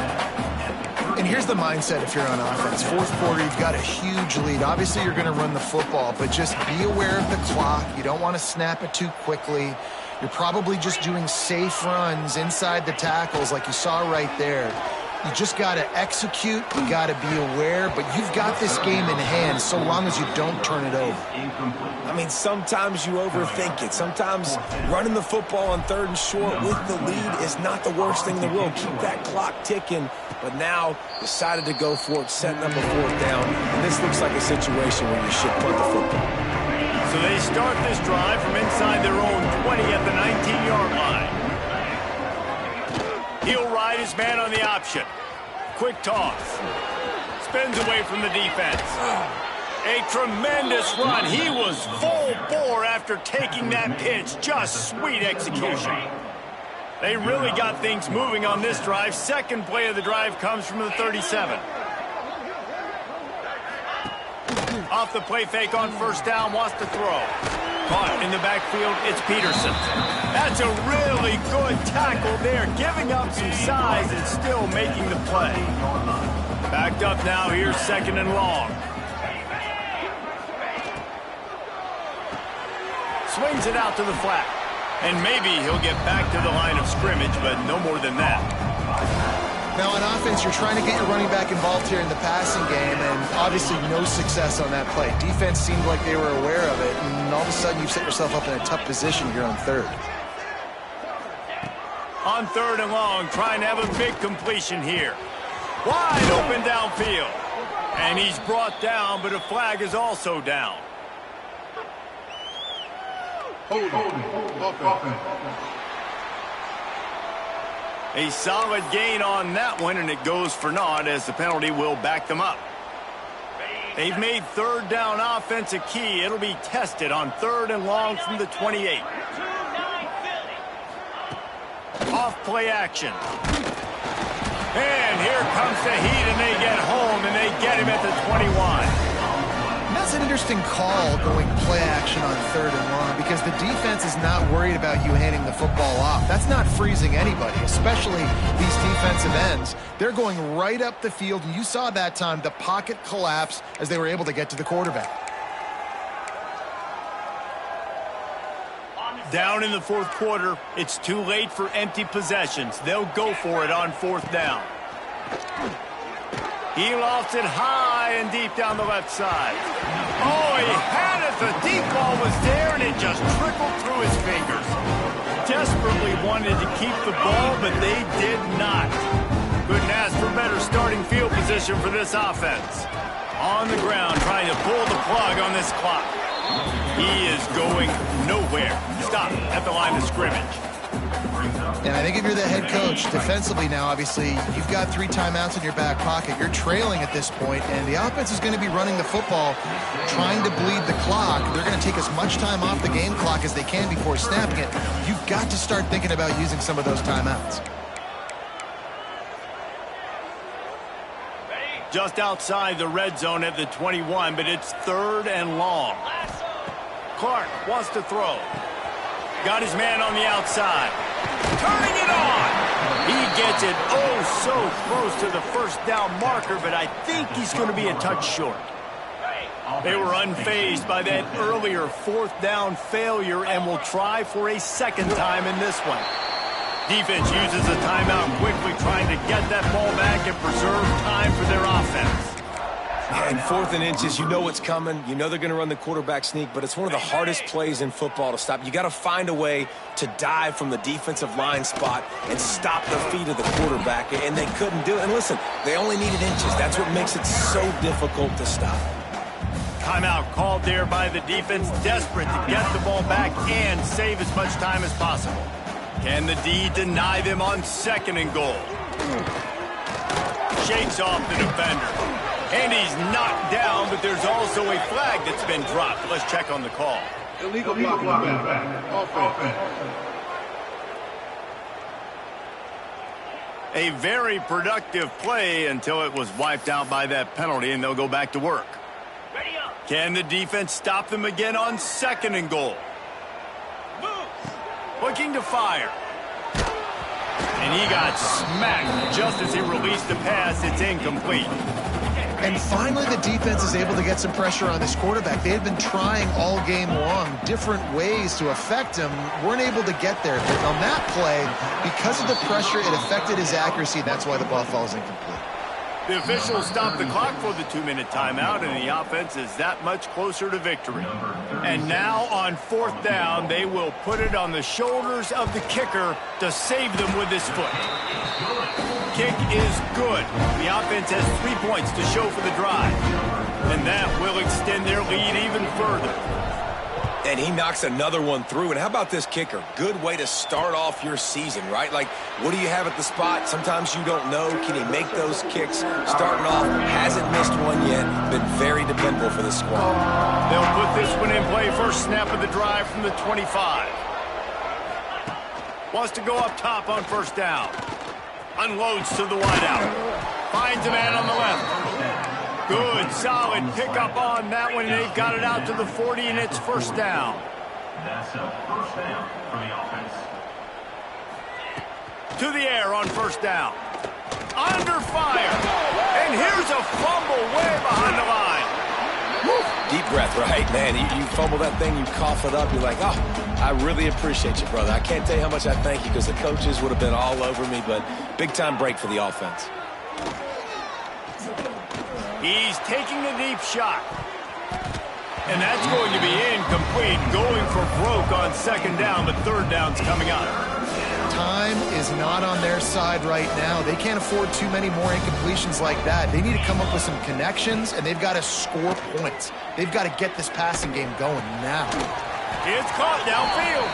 And here's the mindset if you're on offense. 4th quarter, you've got a huge lead. Obviously, you're going to run the football, but just be aware of the clock. You don't want to snap it too quickly. You're probably just doing safe runs inside the tackles like you saw right there. You just got to execute. You got to be aware, but you've got this game in hand so long as you don't turn it over. I mean, sometimes you overthink it. Sometimes running the football on 3rd and short with the lead is not the worst thing in the world. Keep that clock ticking. But now decided to go for it, setting up a 4th down. And this looks like a situation where you should punt the football. So they start this drive from inside their own 20 at the 19-yard line. He'll ride his man on the option. Quick toss. Spins away from the defense. A tremendous run. He was full bore after taking that pitch. Just sweet execution. They really got things moving on this drive. Second play of the drive comes from the 37. Off the play fake on 1st down, wants to throw. Caught in the backfield, it's Peterson. That's a really good tackle there, giving up some size and still making the play. Backed up now, here's 2nd and long. Swings it out to the flat. And maybe he'll get back to the line of scrimmage, but no more than that. Now on offense, you're trying to get your running back involved here in the passing game, and obviously no success on that play. Defense seemed like they were aware of it, and all of a sudden you've set yourself up in a tough position here on 3rd. On 3rd and long, trying to have a big completion here. Wide open downfield. And he's brought down, but a flag is also down. A solid gain on that one, and it goes for naught as the penalty will back them up. They've made 3rd down offense a key. It'll be tested on 3rd and long from the 28. Off play action. And here comes the heat, and they get home, and they get him at the 21. That's an interesting call going play action on 3rd and long because the defense is not worried about you handing the football off. That's not freezing anybody, especially these defensive ends. They're going right up the field, and you saw that time the pocket collapse as they were able to get to the quarterback. Down in the 4th quarter, it's too late for empty possessions. They'll go for it on 4th down. He lofts it high and deep down the left side. Oh, he had it. The deep ball was there, and it just trickled through his fingers. Desperately wanted to keep the ball, but they did not. Couldn't ask for better starting field position for this offense. On the ground, trying to pull the plug on this clock. He is going nowhere. Stop at the line of scrimmage. And I think if you're the head coach, defensively now, obviously, you've got 3 timeouts in your back pocket. You're trailing at this point, and the offense is going to be running the football, trying to bleed the clock. They're going to take as much time off the game clock as they can before snapping it. You've got to start thinking about using some of those timeouts. Just outside the red zone at the 21, but it's 3rd and long. Clark wants to throw. Got his man on the outside. Turning it on. He gets it so close to the 1st down marker, but I think he's going to be a touch short. They were unfazed by that earlier 4th down failure and will try for a 2nd time in this one. Defense uses a timeout quickly, trying to get that ball back and preserve time for their offense. And 4th and inches, you know what's coming. You know they're going to run the quarterback sneak, but it's one of the hardest plays in football to stop. You got to find a way to dive from the defensive line spot and stop the feet of the quarterback, and they couldn't do it. And listen, they only needed inches. That's what makes it so difficult to stop. Timeout called there by the defense, desperate to get the ball back and save as much time as possible. Can the D deny them on 2nd and goal? Shakes off the defender. And he's knocked down, but there's also a flag that's been dropped. Let's check on the call. Illegal blocking back. Offense. A very productive play until it was wiped out by that penalty, and they'll go back to work. Can the defense stop them again on 2nd and goal? Looking to fire. And he got smacked just as he released the pass. It's incomplete. And finally, the defense is able to get some pressure on this quarterback. They had been trying all game long different ways to affect him. Weren't able to get there. But on that play, because of the pressure, it affected his accuracy. That's why the ball falls incomplete. The officials stopped the clock for the 2-minute timeout, and the offense is that much closer to victory. And now on 4th down, they will put it on the shoulders of the kicker to save them with his foot. Kick is good. The offense has 3 points to show for the drive. And that will extend their lead even further. And he knocks another one through. And how about this kicker? Good way to start off your season, right? Like, what do you have at the spot? Sometimes you don't know. Can he make those kicks? Starting off, hasn't missed one yet. Been very dependable for the squad. They'll put this one in play. First snap of the drive from the 25. Wants to go up top on 1st down. Unloads to the wideout. Finds a man on the left. Good, solid pickup on that one. They've got it out to the 40, and it's 1st down. That's a 1st down for the offense. To the air on 1st down. Under fire. And here's a fumble way behind the line. Woo. Deep breath, right, man? You fumble that thing, you cough it up, you're like, oh, I really appreciate you, brother. I can't tell you how much I thank you because the coaches would have been all over me, but big-time break for the offense. He's taking a deep shot. And that's going to be incomplete. Going for broke on 2nd down, but 3rd down's coming up. Time is not on their side right now. They can't afford too many more incompletions like that. They need to come up with some connections, and they've got to score points. They've got to get this passing game going now. It's caught downfield.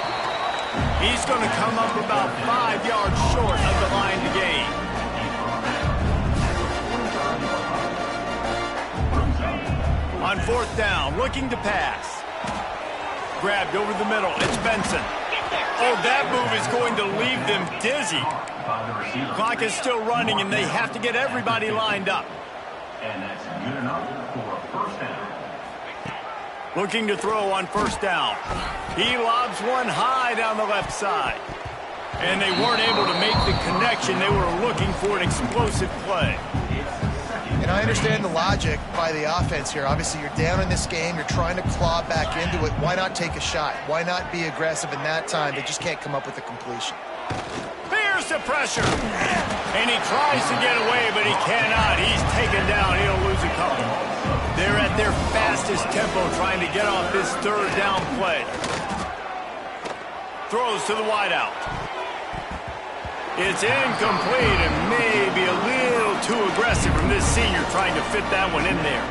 He's going to come up about 5 yards short of the line to gain. On 4th down, looking to pass. Grabbed over the middle. It's Benson. Oh, that move is going to leave them dizzy. Clock is still running, and they have to get everybody lined up. And that's good enough for a 1st down. Looking to throw on 1st down. He lobs one high down the left side. And they weren't able to make the connection. They were looking for an explosive play. And I understand the logic by the offense here. Obviously, you're down in this game. You're trying to claw back into it. Why not take a shot? Why not be aggressive in that time? They just can't come up with a completion. There's the pressure. And he tries to get away, but he cannot. He's taken down. He'll lose a couple. They're at their fastest tempo trying to get off this 3rd down play. Throws to the wideout. It's incomplete and maybe a little too aggressive from this senior trying to fit that one in there.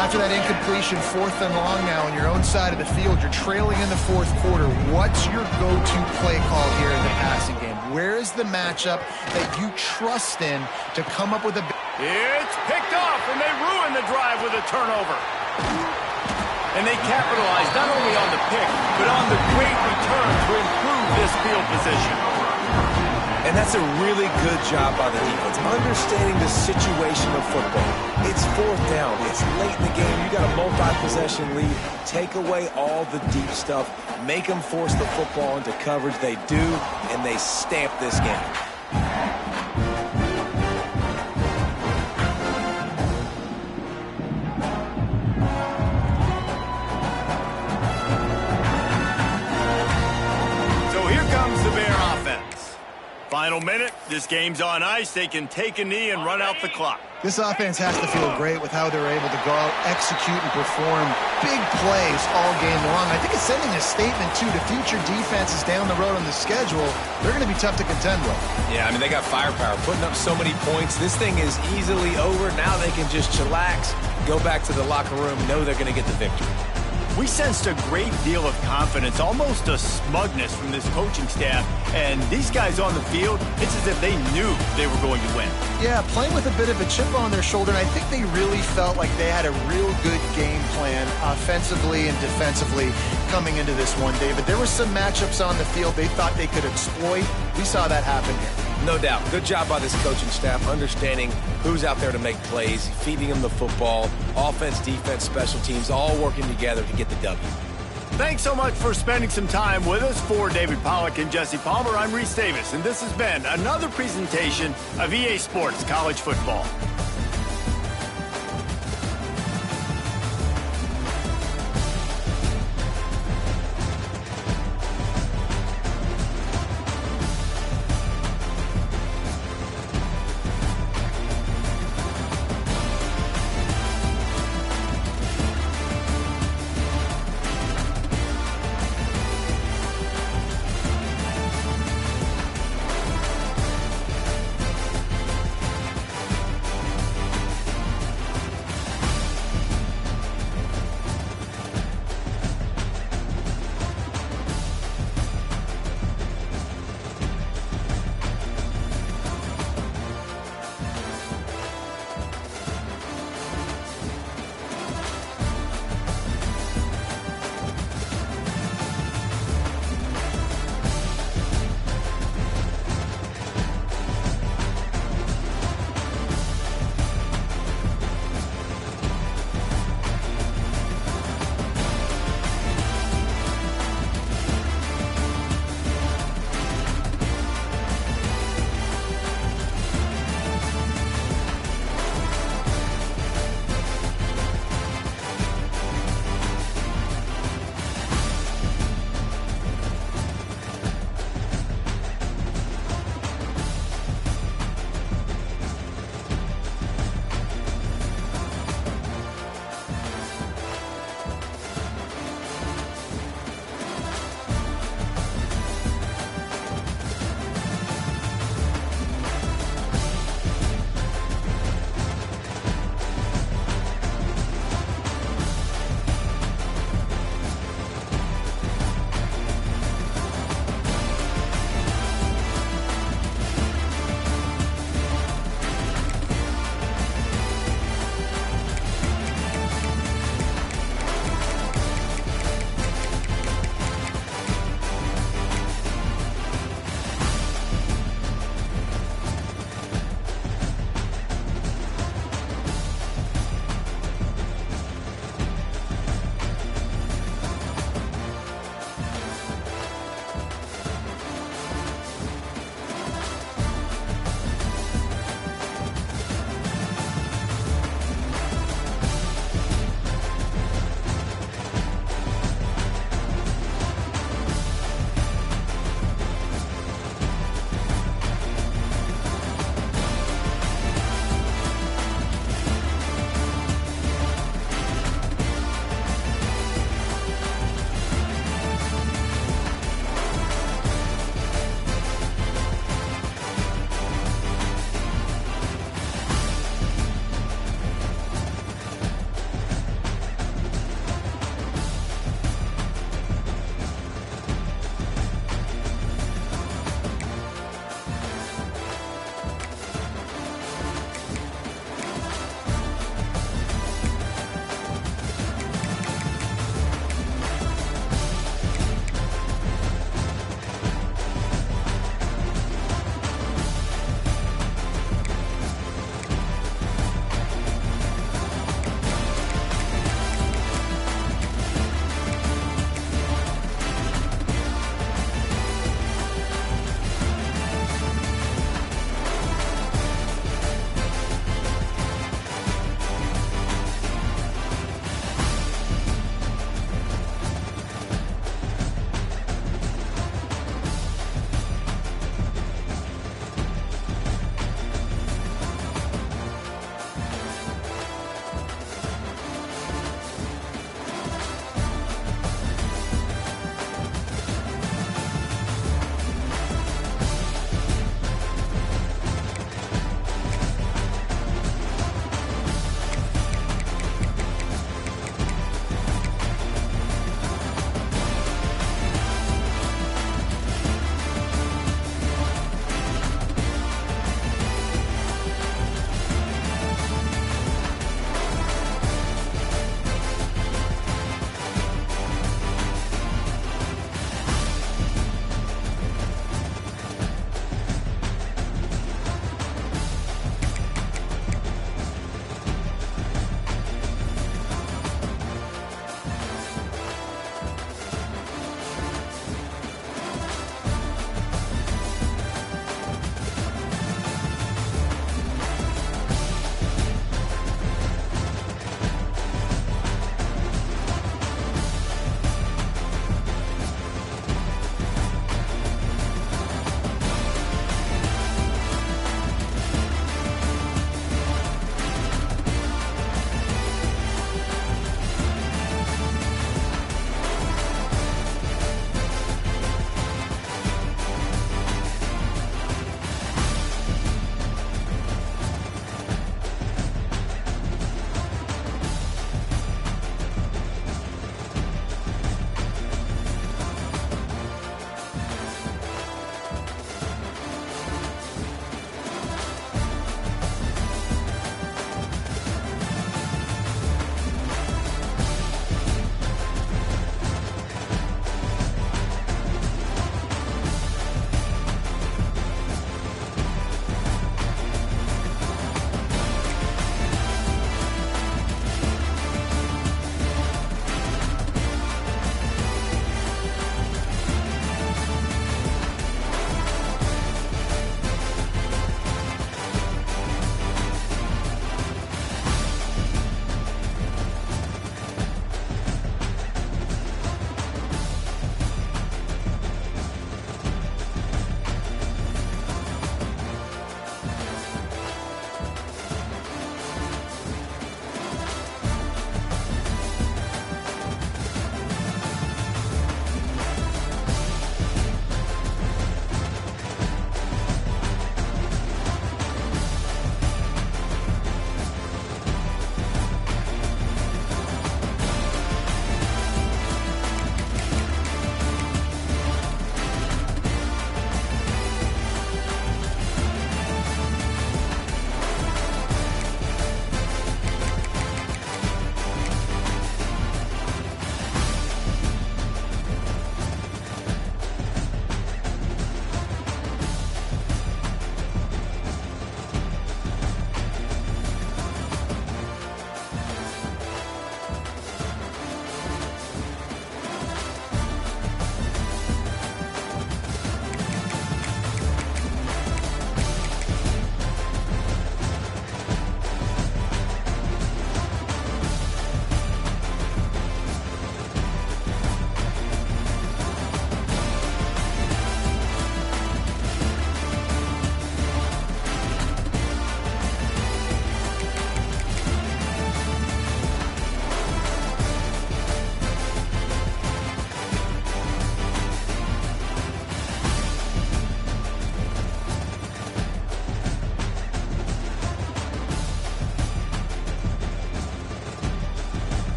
After that incompletion, 4th and long now on your own side of the field, you're trailing in the 4th quarter. What's your go-to play call here in the passing game? Where is the matchup that you trust in to come up with a... It's picked off, and they ruin the drive with a turnover. And they capitalize not only on the pick, but on the great return to improve this field position. And that's a really good job by the defense, understanding the situation of football. It's 4th down. It's late in the game. You got a multi-possession lead. Take away all the deep stuff. Make them force the football into coverage. They do, and they stamp this game. Final minute. This game's on ice. They can take a knee and run out the clock. This offense has to feel great with how they're able to go out, execute, and perform big plays all game long. I think it's sending a statement, too, to future defenses down the road on the schedule. They're going to be tough to contend with. Yeah, I mean, they got firepower, putting up so many points. This thing is easily over. Now they can just chillax, go back to the locker room, know they're going to get the victory. We sensed a great deal of confidence, almost a smugness from this coaching staff. And these guys on the field, it's as if they knew they were going to win. Yeah, playing with a bit of a chip on their shoulder, and I think they really felt like they had a real good game plan offensively and defensively coming into this one, David. There were some matchups on the field they thought they could exploit. We saw that happen here. No doubt. Good job by this coaching staff, understanding who's out there to make plays, feeding them the football, offense, defense, special teams, all working together to get the W. Thanks so much for spending some time with us. For David Pollack and Jesse Palmer, I'm Reese Davis, and this has been another presentation of EA Sports College Football.